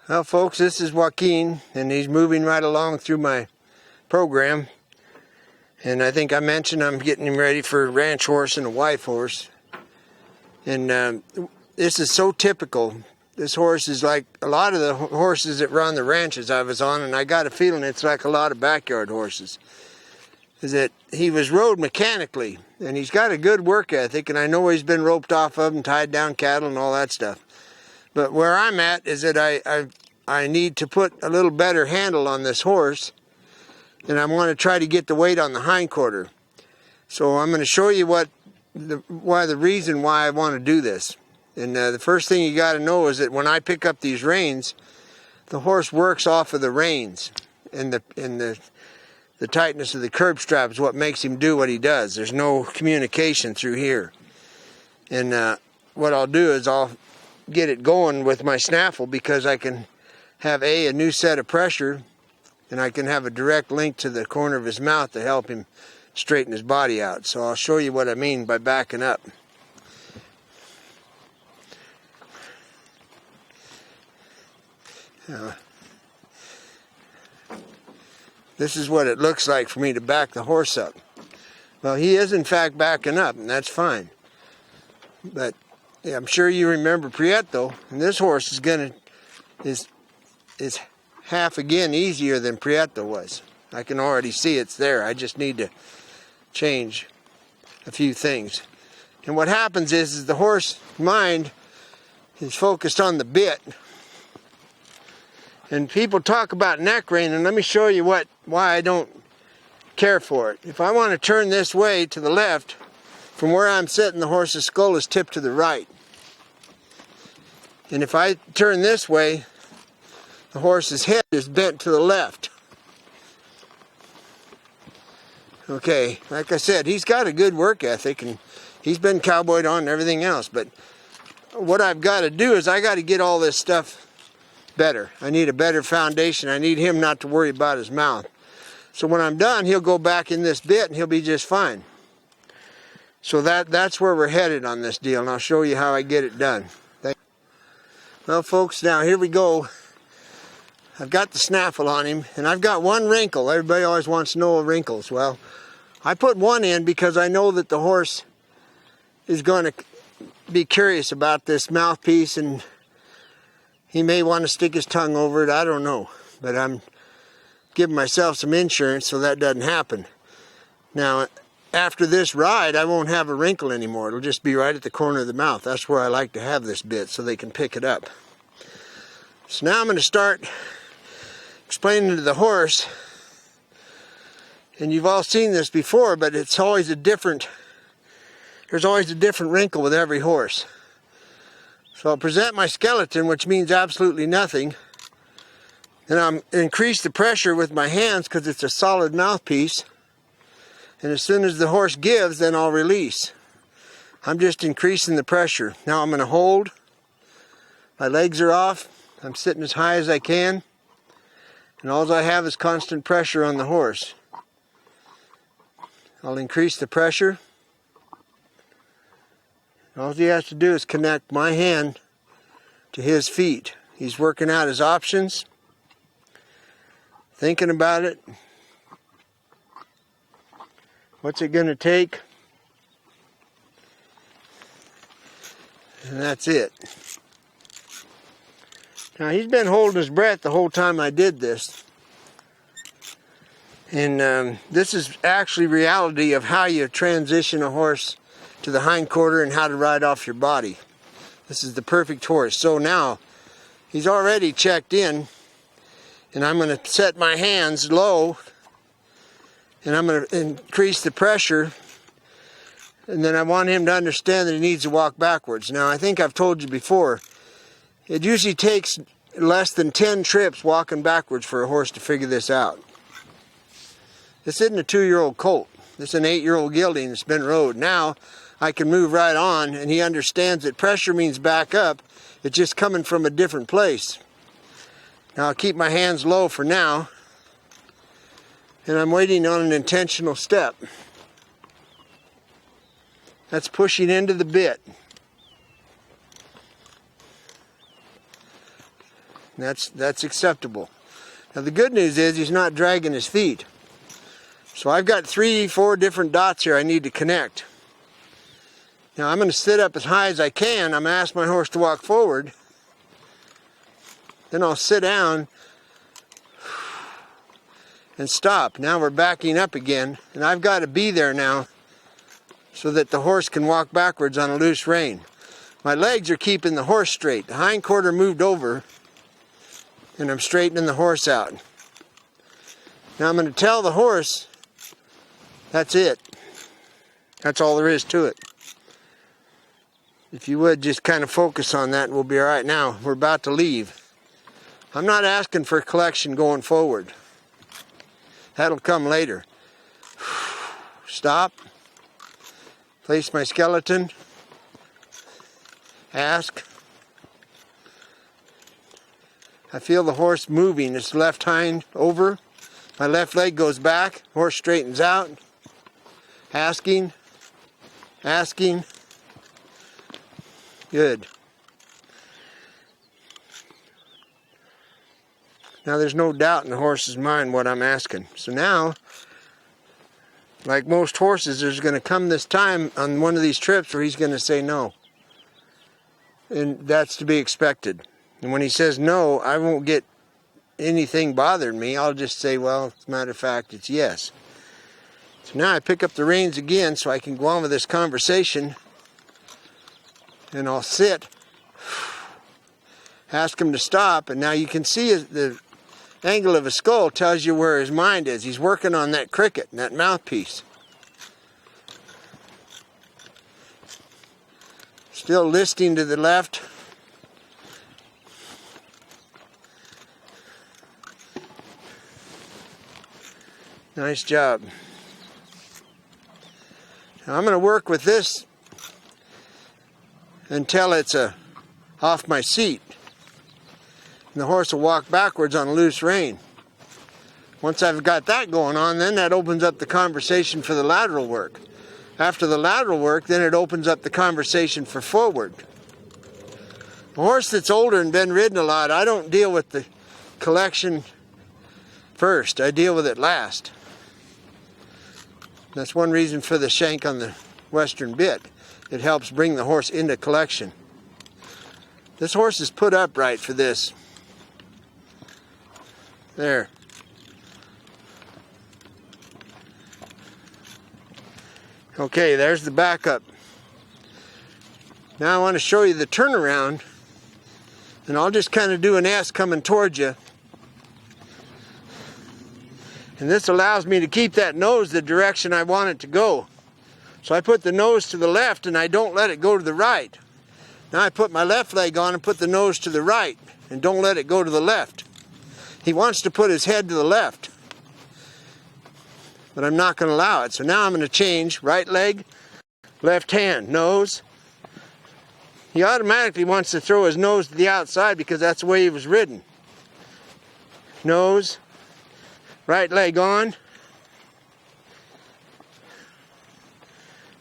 Well, folks, this is Joaquin, and he's moving right along through my program. And I think I mentioned I'm getting him ready for a ranch horse and a wife horse. And this is so typical. This horse is like a lot of the horses that run the ranches I was on, and I got a feeling it's like a lot of backyard horses. Is that he was rode mechanically, and he's got a good work ethic, and I know he's been roped off of and tied down cattle and all that stuff. But where I'm at is that I need to put a little better handle on this horse, and I want to try to get the weight on the hindquarter. So I'm going to show you the reason why I want to do this. And the first thing you got to know is that when I pick up these reins, the horse works off of the reins, and the tightness of the curb strap is what makes him do what he does. There's no communication through here. And what I'll do is I'll get it going with my snaffle, because I can have a new set of pressure, and I can have a direct link to the corner of his mouth to help him straighten his body out. So I'll show you what I mean by backing up. This is what it looks like for me to back the horse up. Well, he is in fact backing up, and that's fine. But yeah, I'm sure you remember Prieto, and this horse is half again easier than Prieto was. I can already see it's there. I just need to change a few things. And what happens is the horse mind is focused on the bit. And people talk about neck rein, and let me show you why I don't care for it. If I want to turn this way to the left, from where I'm sitting, the horse's skull is tipped to the right. And if I turn this way, the horse's head is bent to the left. Okay, like I said, he's got a good work ethic, and he's been cowboyed on and everything else. But what I've got to do is I got to get all this stuff better. I need a better foundation. I need him not to worry about his mouth. So when I'm done, he'll go back in this bit and he'll be just fine. So that's where we're headed on this deal, and I'll show you how I get it done. Well, folks, now here we go. I've got the snaffle on him, and I've got one wrinkle. Everybody always wants to know wrinkles. Well, I put one in because I know that the horse is going to be curious about this mouthpiece, and he may want to stick his tongue over it. I don't know. But I'm giving myself some insurance so that doesn't happen. Now, after this ride, I won't have a wrinkle anymore. It'll just be right at the corner of the mouth. That's where I like to have this bit, so they can pick it up. So now I'm going to start explaining to the horse. And you've all seen this before, but it's always there's always a different wrinkle with every horse. So I'll present my skeleton, which means absolutely nothing. And I'll increase the pressure with my hands because it's a solid mouthpiece. And as soon as the horse gives, then I'll release. I'm just increasing the pressure. Now I'm going to hold. My legs are off. I'm sitting as high as I can. And all I have is constant pressure on the horse. I'll increase the pressure. All he has to do is connect my hand to his feet. He's working out his options, thinking about it. What's it going to take? And that's it. Now, he's been holding his breath the whole time I did this. And this is actually reality of how you transition a horse to the hindquarter and how to ride off your body. This is the perfect horse. So now, he's already checked in, and I'm going to set my hands low, and I'm going to increase the pressure, and then I want him to understand that he needs to walk backwards. Now, I think I've told you before, it usually takes less than 10 trips walking backwards for a horse to figure this out. This isn't a 2-year-old colt. This is an 8-year-old gelding that's been rode. Now, I can move right on, and he understands that pressure means back up. It's just coming from a different place. Now, I'll keep my hands low for now, and I'm waiting on an intentional step. That's pushing into the bit. That's acceptable. Now the good news is he's not dragging his feet. So I've got 3-4 different dots here I need to connect. Now I'm going to sit up as high as I can. I'm going to ask my horse to walk forward. Then I'll sit down and stop. Now we're backing up again, and I've got to be there now so that the horse can walk backwards on a loose rein. My legs are keeping the horse straight. The hind quarter moved over, and I'm straightening the horse out. Now I'm going to tell the horse, that's it. That's all there is to it. If you would, just kind of focus on that and we'll be all right. Now, we're about to leave. I'm not asking for collection going forward. That'll come later. Stop. Place my skeleton. Ask. I feel the horse moving. Its left hind over. My left leg goes back. Horse straightens out. Asking. Asking. Good. Now there's no doubt in the horse's mind what I'm asking. So now, like most horses, there's going to come this time on one of these trips where he's going to say no. And that's to be expected. And when he says no, I won't get anything bothering me. I'll just say, well, as a matter of fact, it's yes. So now I pick up the reins again so I can go on with this conversation. And I'll sit, ask him to stop, and now you can see the angle of his skull tells you where his mind is. He's working on that cricket and that mouthpiece. Still listing to the left. Nice job. Now I'm going to work with this until it's off my seat. And the horse will walk backwards on a loose rein. Once I've got that going on, then that opens up the conversation for the lateral work. After the lateral work, then it opens up the conversation for forward. A horse that's older and been ridden a lot, I don't deal with the collection first. I deal with it last. That's one reason for the shank on the western bit. It helps bring the horse into collection. This horse is put upright for this. There. Okay, there's the backup. Now I want to show you the turnaround, and I'll just kind of do an S coming towards you. And this allows me to keep that nose the direction I want it to go. So I put the nose to the left and I don't let it go to the right. Now I put my left leg on and put the nose to the right and don't let it go to the left. He wants to put his head to the left, but I'm not going to allow it. So now I'm going to change right leg, left hand, nose. He automatically wants to throw his nose to the outside because that's the way he was ridden. Nose, right leg on.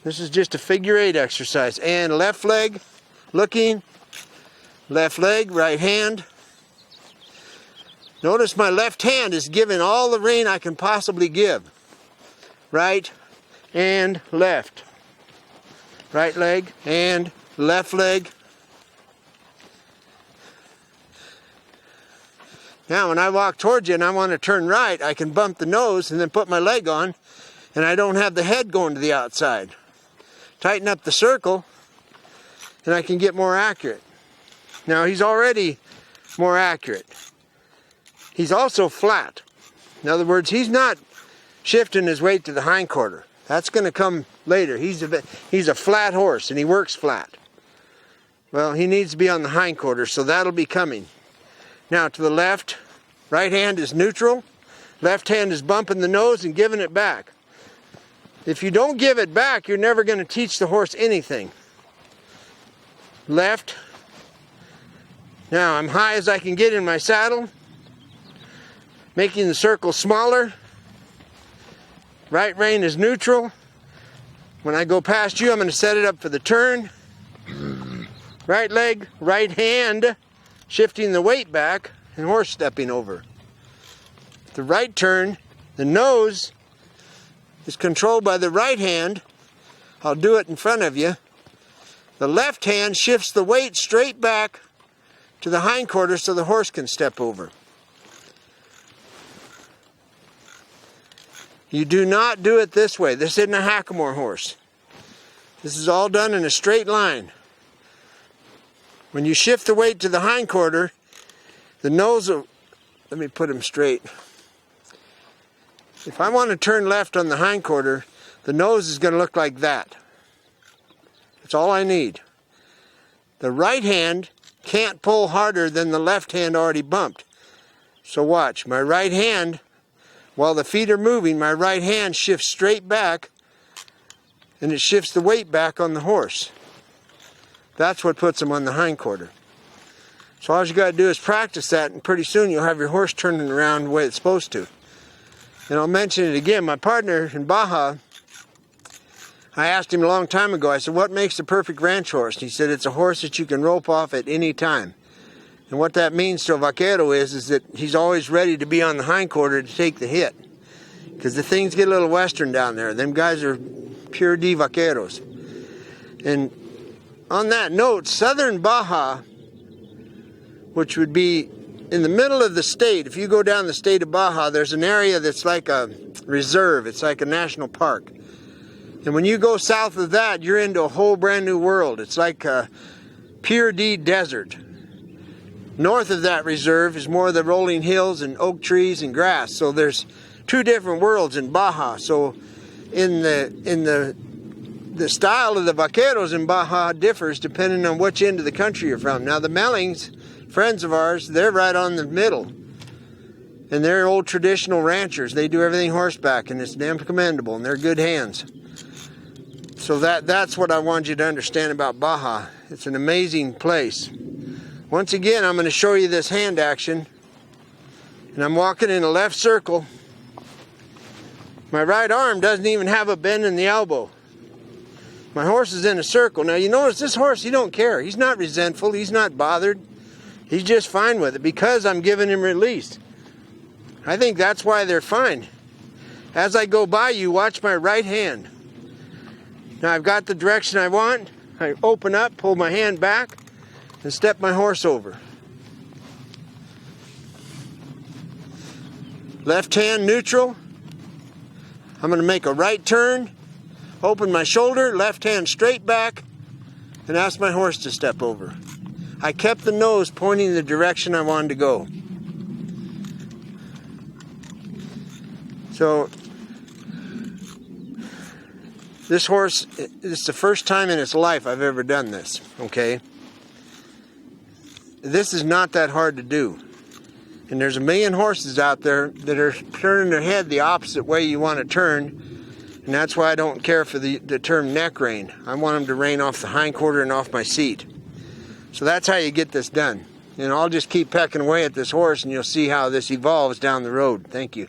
This is just a figure 8 exercise. And left leg, looking, left leg, right hand. Notice my left hand is giving all the rein I can possibly give. Right and left. Right leg and left leg. Now when I walk towards you and I want to turn right, I can bump the nose and then put my leg on, and I don't have the head going to the outside. Tighten up the circle and I can get more accurate. Now he's already more accurate. He's also flat. In other words, he's not shifting his weight to the hindquarter. That's going to come later. He's a flat horse and he works flat. Well, he needs to be on the hindquarter, so that'll be coming. Now to the left, right hand is neutral. Left hand is bumping the nose and giving it back. If you don't give it back, you're never going to teach the horse anything. Left. Now I'm high as I can get in my saddle, making the circle smaller. Right rein is neutral. When I go past you, I'm going to set it up for the turn. Right leg, right hand, shifting the weight back. and horse stepping over. The right turn, the nose is controlled by the right hand. I'll do it in front of you. The left hand shifts the weight straight back to the hindquarters so the horse can step over. You do not do it this way. This isn't a hackamore horse. This is all done in a straight line. When you shift the weight to the hindquarter, the nose will, let me put him straight. If I want to turn left on the hindquarter, the nose is going to look like that. That's all I need. The right hand can't pull harder than the left hand already bumped. So watch, my right hand, while the feet are moving, my right hand shifts straight back and it shifts the weight back on the horse. That's what puts him on the hindquarter. So all you got to do is practice that, and pretty soon you'll have your horse turning around the way it's supposed to. And I'll mention it again, my partner in Baja, I asked him a long time ago, I said, what makes the perfect ranch horse? And he said, it's a horse that you can rope off at any time. And what that means to a vaquero is that he's always ready to be on the hindquarter to take the hit. Because the things get a little western down there. Them guys are pure D vaqueros. And on that note, southern Baja, which would be in the middle of the state, if you go down the state of Baja, there's an area that's like a reserve. It's like a national park. And when you go south of that, you're into a whole brand new world. It's like a pure D desert. North of that reserve is more of the rolling hills and oak trees and grass. So there's two different worlds in Baja. So in the style of the vaqueros in Baja differs depending on which end of the country you're from. Now the Mellings, friends of ours, they're right on the middle. And they're old traditional ranchers. They do everything horseback, and it's damn commendable, and they're good hands. So that's what I want you to understand about Baja. It's an amazing place. Once again, I'm going to show you this hand action. And I'm walking in a left circle. My right arm doesn't even have a bend in the elbow. My horse is in a circle. Now you notice this horse, he don't care. He's not resentful. He's not bothered. He's just fine with it because I'm giving him release. I think that's why they're fine. As I go by you, watch my right hand. Now I've got the direction I want. I open up, pull my hand back, and step my horse over. Left hand neutral. I'm going to make a right turn, open my shoulder, left hand straight back, and ask my horse to step over. I kept the nose pointing the direction I wanted to go. So this horse, it's the first time in its life I've ever done this, okay? This is not that hard to do. And there's a million horses out there that are turning their head the opposite way you want to turn. And that's why I don't care for the term neck rein. I want them to rein off the hindquarter and off my seat. So that's how you get this done. And I'll just keep pecking away at this horse and you'll see how this evolves down the road. Thank you.